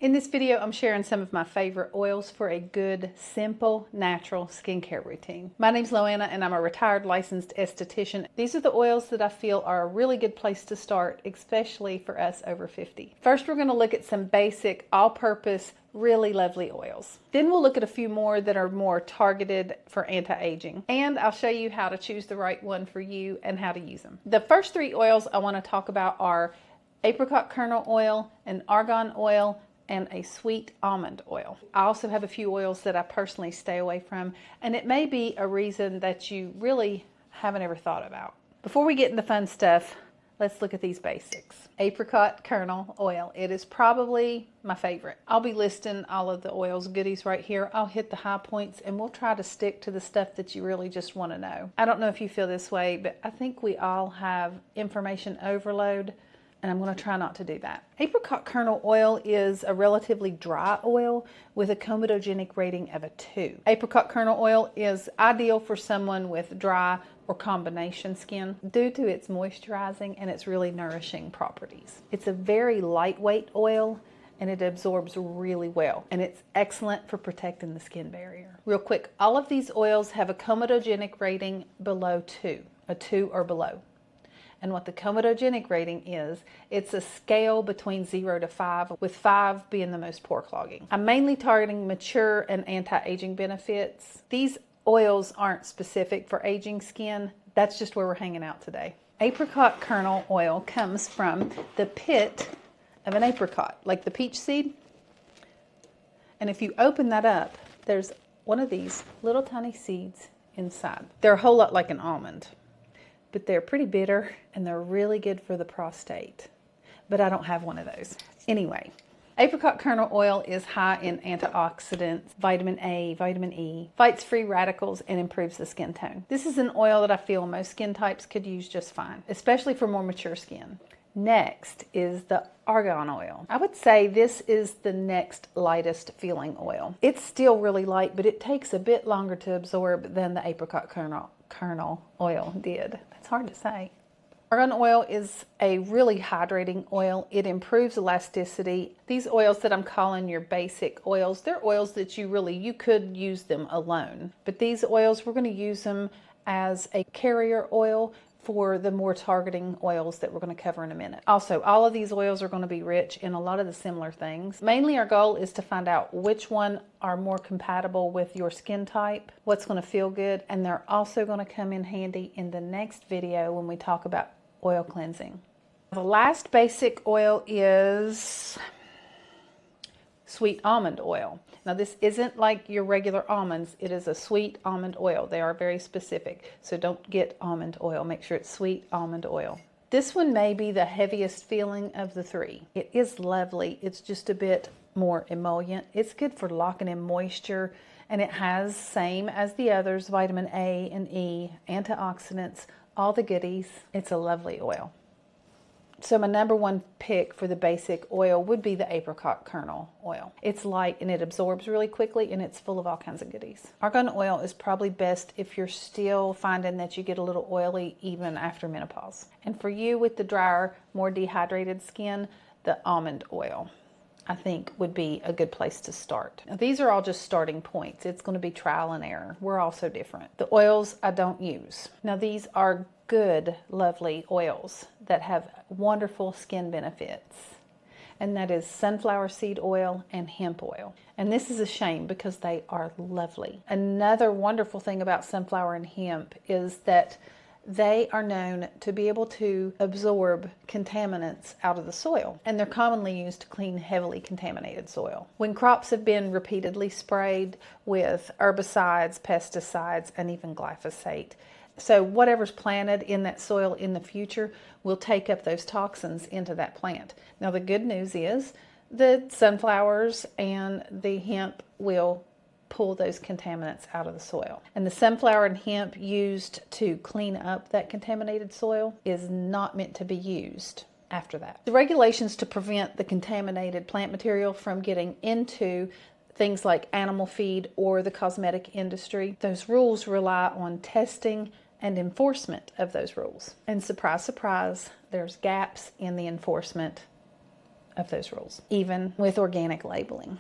In this video, I'm sharing some of my favorite oils for a good, simple, natural skincare routine. My name's Loanna and I'm a retired licensed esthetician. These are the oils that I feel are a really good place to start, especially for us over 50. First, we're going to look at some basic, all-purpose, really lovely oils. Then we'll look at a few more that are more targeted for anti-aging. And I'll show you how to choose the right one for you and how to use them. The first three oils I want to talk about are apricot kernel oil, an argan oil, and a sweet almond oil. I also have a few oils that I personally stay away from, and it may be a reason that you really haven't ever thought about. Before we get into fun stuff, let's look at these basics. Apricot kernel oil. It is probably my favorite. I'll be listing all of the oils goodies right here. I'll hit the high points and we'll try to stick to the stuff that you really just want to know. I don't know if you feel this way, but I think we all have information overload, and I'm going to try not to do that. Apricot kernel oil is a relatively dry oil with a comedogenic rating of a 2. Apricot kernel oil is ideal for someone with dry or combination skin due to its moisturizing and its really nourishing properties. It's a very lightweight oil and it absorbs really well, and it's excellent for protecting the skin barrier. Real quick, all of these oils have a comedogenic rating below 2, a 2 or below. And what the comedogenic rating is, it's a scale between 0 to 5, with 5 being the most pore clogging. I'm mainly targeting mature and anti-aging benefits. These oils aren't specific for aging skin. That's just where we're hanging out today. Apricot kernel oil comes from the pit of an apricot, like the peach seed. And if you open that up, there's one of these little tiny seeds inside. They're a whole lot like an almond, but they're pretty bitter and they're really good for the prostate. But I don't have one of those. Anyway, apricot kernel oil is high in antioxidants, vitamin A, vitamin E, fights free radicals, and improves the skin tone. This is an oil that I feel most skin types could use just fine, especially for more mature skin. Next is the argan oil. I would say this is the next lightest feeling oil. It's still really light, but it takes a bit longer to absorb than the apricot kernel oil did. That's hard to say. Argan oil is a really hydrating oil. It improves elasticity. These oils that I'm calling your basic oils, they're oils that you could use them alone. But these oils, we're going to use them as a carrier oil for the more targeting oils that we're going to cover in a minute. Also, all of these oils are going to be rich in a lot of the similar things. Mainly our goal is to find out which one are more compatible with your skin type, what's going to feel good, and they're also going to come in handy in the next video when we talk about oil cleansing. The last basic oil is sweet almond oil. Now this isn't like your regular almonds, it is a sweet almond oil. They are very specific, so don't get almond oil. Make sure it's sweet almond oil. This one may be the heaviest feeling of the three. It is lovely, it's just a bit more emollient. It's good for locking in moisture, and it has, same as the others, vitamin A and E, antioxidants, all the goodies. It's a lovely oil. So my number one pick for the basic oil would be the apricot kernel oil. It's light and it absorbs really quickly and it's full of all kinds of goodies. Argan oil is probably best if you're still finding that you get a little oily even after menopause. And for you with the drier, more dehydrated skin, the almond oil, I think, would be a good place to start. Now, these are all just starting points. It's going to be trial and error. We're all so different. The oils I don't use. Now these are good, lovely oils that have wonderful skin benefits. And that is sunflower seed oil and hemp oil. And this is a shame because they are lovely. Another wonderful thing about sunflower and hemp is that they are known to be able to absorb contaminants out of the soil, and they're commonly used to clean heavily contaminated soil. When crops have been repeatedly sprayed with herbicides, pesticides, and even glyphosate, so whatever's planted in that soil in the future will take up those toxins into that plant. Now the good news is the sunflowers and the hemp will pull those contaminants out of the soil. And the sunflower and hemp used to clean up that contaminated soil is not meant to be used after that. The regulations to prevent the contaminated plant material from getting into things like animal feed or the cosmetic industry, those rules rely on testing and enforcement of those rules. And surprise, surprise, there's gaps in the enforcement of those rules, even with organic labeling.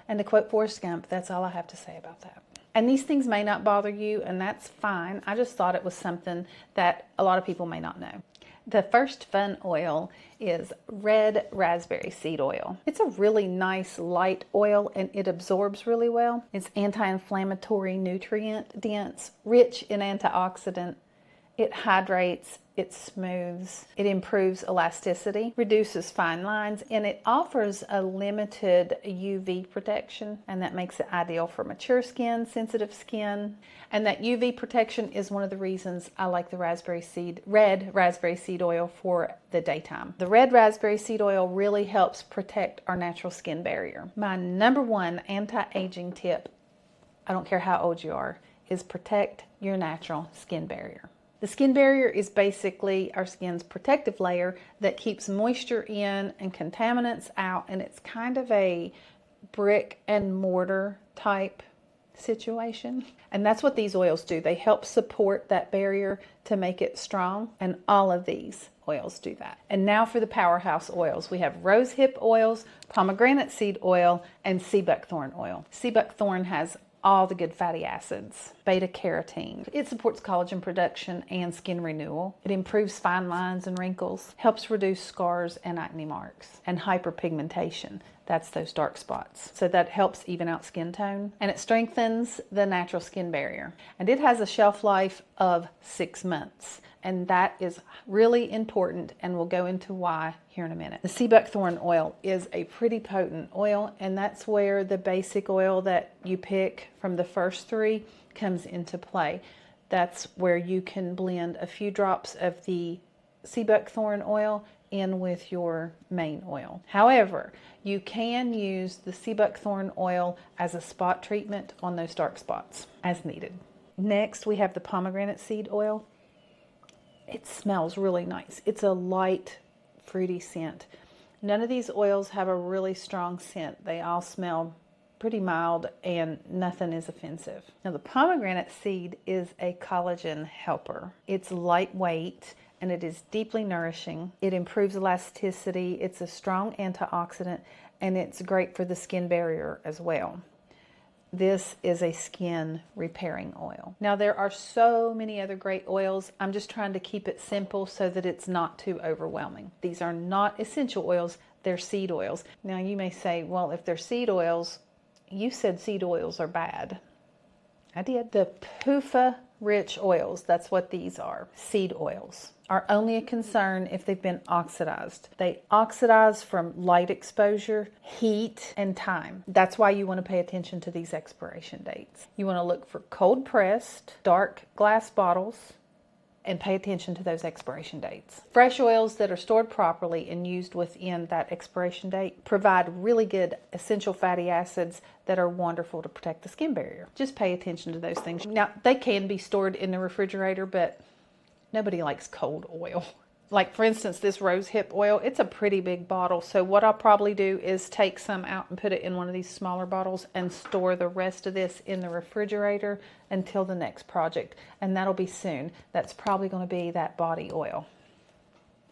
And to quote Forrest Gump, that's all I have to say about that. And these things may not bother you, and that's fine. I just thought it was something that a lot of people may not know. The first fun oil is red raspberry seed oil. It's a really nice light oil and it absorbs really well. It's anti-inflammatory, nutrient dense, rich in antioxidant. It hydrates, it smooths, it improves elasticity, reduces fine lines, and it offers a limited UV protection, and that makes it ideal for mature skin, sensitive skin. And that UV protection is one of the reasons I like the red raspberry seed oil for the daytime. The red raspberry seed oil really helps protect our natural skin barrier. My number one anti-aging tip, I don't care how old you are, is protect your natural skin barrier. The skin barrier is basically our skin's protective layer that keeps moisture in and contaminants out, and it's kind of a brick and mortar type situation. And that's what these oils do. They help support that barrier to make it strong, and all of these oils do that. And now for the Powerhouse oils. We have rosehip oils, pomegranate seed oil, and sea buckthorn oil. Sea buckthorn has all the good fatty acids, beta carotene. It supports collagen production and skin renewal. It improves fine lines and wrinkles, helps reduce scars and acne marks, and hyperpigmentation. That's those dark spots. So that helps even out skin tone, and it strengthens the natural skin barrier. And it has a shelf life of 6 months. And that is really important, and we'll go into why here in a minute. The sea buckthorn oil is a pretty potent oil, and that's where the basic oil that you pick from the first 3 comes into play. That's where you can blend a few drops of the sea buckthorn oil in with your main oil. However, you can use the sea buckthorn oil as a spot treatment on those dark spots as needed. Next, we have the pomegranate seed oil. It smells really nice. It's a light, fruity scent. None of these oils have a really strong scent. They all smell pretty mild and nothing is offensive. Now, the pomegranate seed is a collagen helper. It's lightweight and it is deeply nourishing. It improves elasticity. It's a strong antioxidant, and it's great for the skin barrier as well. This is a skin repairing oil. Now, there are so many other great oils. I'm just trying to keep it simple so that it's not too overwhelming. These are not essential oils, they're seed oils. Now, you may say, well, if they're seed oils, you said seed oils are bad. I did. The PUFA rich oils, that's what these are, seed oils, are only a concern if they've been oxidized. They oxidize from light exposure, heat, and time. That's why you want to pay attention to these expiration dates. You want to look for cold pressed, dark glass bottles, and pay attention to those expiration dates. Fresh oils that are stored properly and used within that expiration date provide really good essential fatty acids that are wonderful to protect the skin barrier. Just pay attention to those things. Now, they can be stored in the refrigerator, but nobody likes cold oil. Like, for instance, this rosehip oil, it's a pretty big bottle. So what I'll probably do is take some out and put it in one of these smaller bottles and store the rest of this in the refrigerator until the next project. And that'll be soon. That's probably going to be that body oil.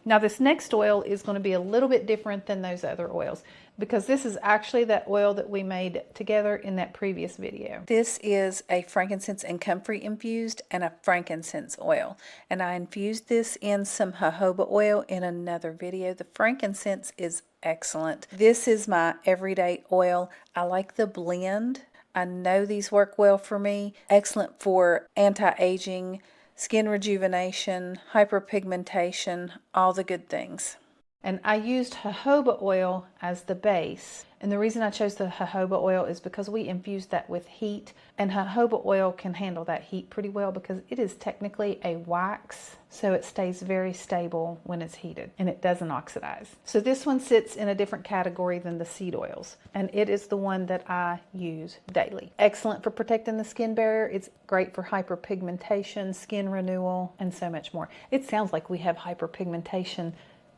Now, this next oil is going to be a little bit different than those other oils because this is actually that oil that we made together in that previous video. This is a frankincense and comfrey infused and a frankincense oil. And I infused this in some jojoba oil in another video. The frankincense is excellent. This is my everyday oil. I like the blend. I know these work well for me. Excellent for anti-aging, skin rejuvenation, hyperpigmentation, all the good things. And I used jojoba oil as the base. And the reason I chose the jojoba oil is because we infused that with heat. And jojoba oil can handle that heat pretty well because it is technically a wax. So it stays very stable when it's heated and it doesn't oxidize. So this one sits in a different category than the seed oils. And it is the one that I use daily. Excellent for protecting the skin barrier. It's great for hyperpigmentation, skin renewal, and so much more. It sounds like we have hyperpigmentation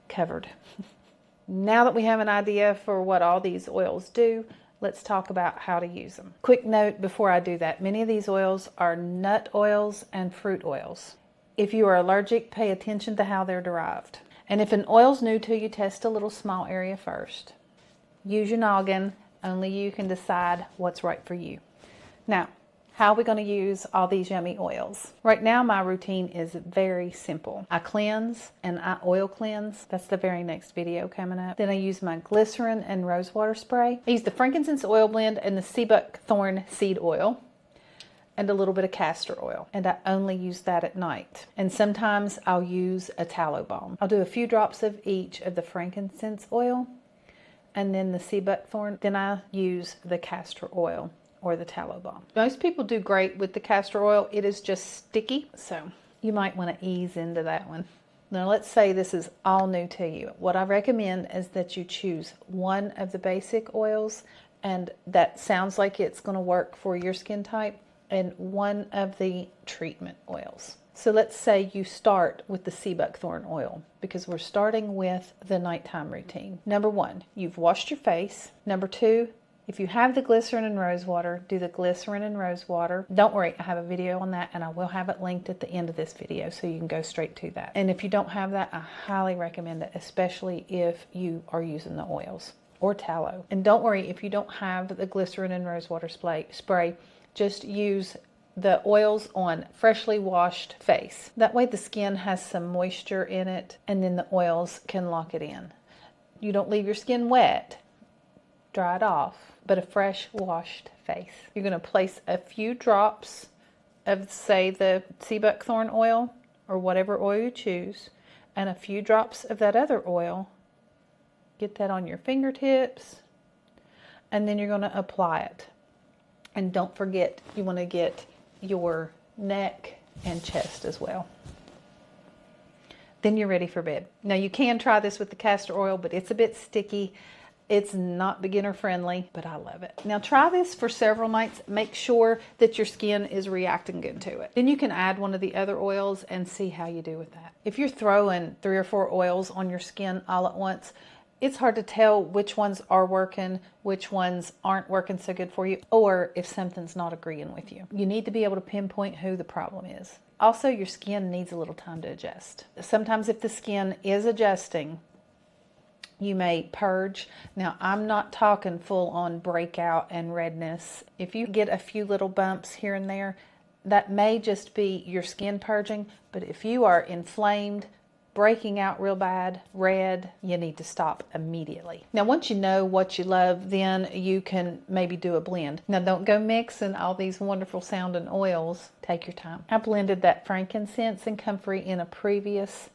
covered. Now that we have an idea for what all these oils do, let's talk about how to use them. Quick note before I do that, many of these oils are nut oils and fruit oils. If you are allergic, pay attention to how they're derived. And if an oil's new to you, test a little small area first. Use your noggin. Only you can decide what's right for you. Now, how are we going to use all these yummy oils? Right now, my routine is very simple. I cleanse and I oil cleanse. That's the very next video coming up. Then I use my glycerin and rosewater spray. I use the frankincense oil blend and the sea buckthorn seed oil and a little bit of castor oil. And I only use that at night. And sometimes I'll use a tallow balm. I'll do a few drops of each of the frankincense oil and then the sea buckthorn. Then I use the castor oil or the tallow balm. Most people do great with the castor oil. It is just sticky, so you might want to ease into that one. Now let's say this is all new to you. What I recommend is that you choose one of the basic oils, and that sounds like it's going to work for your skin type, and one of the treatment oils. So let's say you start with the sea buckthorn oil, because we're starting with the nighttime routine. Number one, you've washed your face. Number two, if you have the glycerin and rose water, do the glycerin and rose water. Don't worry, I have a video on that and I will have it linked at the end of this video so you can go straight to that. And if you don't have that, I highly recommend it, especially if you are using the oils or tallow. And don't worry, if you don't have the glycerin and rose water spray, just use the oils on freshly washed face. That way the skin has some moisture in it and then the oils can lock it in. You don't leave your skin wet, dry it off, but a fresh washed face. You're going to place a few drops of, say, the sea buckthorn oil or whatever oil you choose, and a few drops of that other oil. Get that on your fingertips, and then you're going to apply it. And don't forget, you want to get your neck and chest as well. Then you're ready for bed. Now you can try this with the castor oil, but it's a bit sticky. It's not beginner friendly, but I love it. Now try this for several nights. Make sure that your skin is reacting good to it. Then you can add one of the other oils and see how you do with that. If you're throwing 3 or 4 oils on your skin all at once, it's hard to tell which ones are working, which ones aren't working so good for you, or if something's not agreeing with you. You need to be able to pinpoint who the problem is. Also, your skin needs a little time to adjust. Sometimes if the skin is adjusting, you may purge. Now, I'm not talking full on breakout and redness. If you get a few little bumps here and there, that may just be your skin purging. But if you are inflamed, breaking out real bad, red, you need to stop immediately. Now, once you know what you love, then you can maybe do a blend. Now, don't go mixing all these wonderful sounding oils. Take your time. I blended that frankincense and comfrey in a previous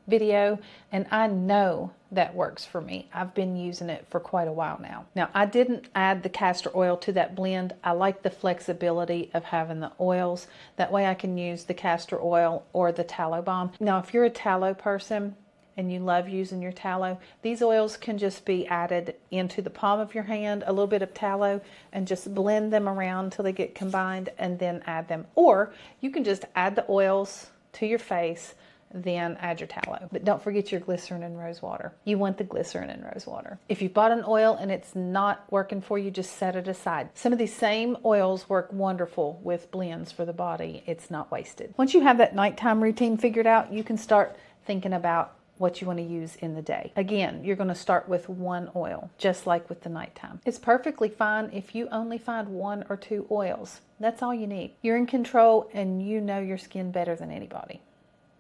video, and I know that works for me. I've been using it for quite a while now. Now, I didn't add the castor oil to that blend. I like the flexibility of having the oils. That way I can use the castor oil or the tallow balm. Now, if you're a tallow person and you love using your tallow, these oils can just be added into the palm of your hand, a little bit of tallow, and just blend them around until they get combined and then add them. Or you can just add the oils to your face, then add your tallow. But don't forget your glycerin and rose water. You want the glycerin and rose water. If you bought an oil and it's not working for you, just set it aside. Some of these same oils work wonderful with blends for the body. It's not wasted. Once you have that nighttime routine figured out, you can start thinking about what you want to use in the day. Again, you're going to start with one oil, just like with the nighttime. It's perfectly fine if you only find 1 or 2 oils. That's all you need. You're in control and you know your skin better than anybody.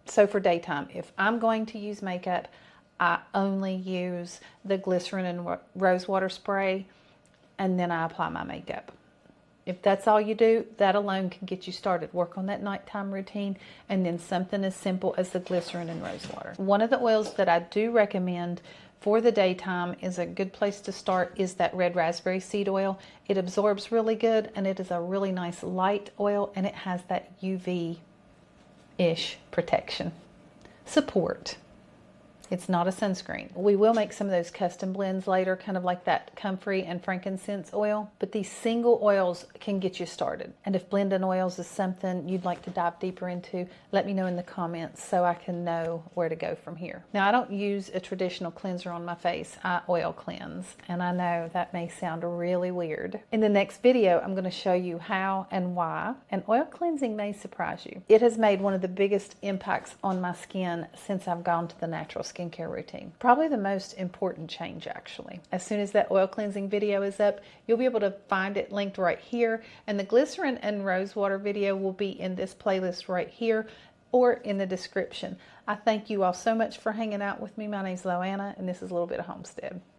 So for daytime, if I'm going to use makeup, I only use the glycerin and rose water spray, and then I apply my makeup. If that's all you do, that alone can get you started. Work on that nighttime routine, and then something as simple as the glycerin and rose water. One of the oils that I do recommend for the daytime is a good place to start is that red raspberry seed oil. It absorbs really good, and it is a really nice light oil, and it has that UV-ish protection. Support. It's not a sunscreen. We will make some of those custom blends later, kind of like that comfrey and frankincense oil, but these single oils can get you started. And if blending oils is something you'd like to dive deeper into, let me know in the comments so I can know where to go from here. Now, I don't use a traditional cleanser on my face. I oil cleanse, and I know that may sound really weird. In the next video, I'm going to show you how and why, and oil cleansing may surprise you. It has made one of the biggest impacts on my skin since I've gone to the natural skin skincare routine. Probably the most important change, actually. As soon as that oil cleansing video is up, you'll be able to find it linked right here, and the glycerin and rose water video will be in this playlist right here or in the description. I thank you all so much for hanging out with me. My name's Loanna, and this is A Little Bit of Homestead.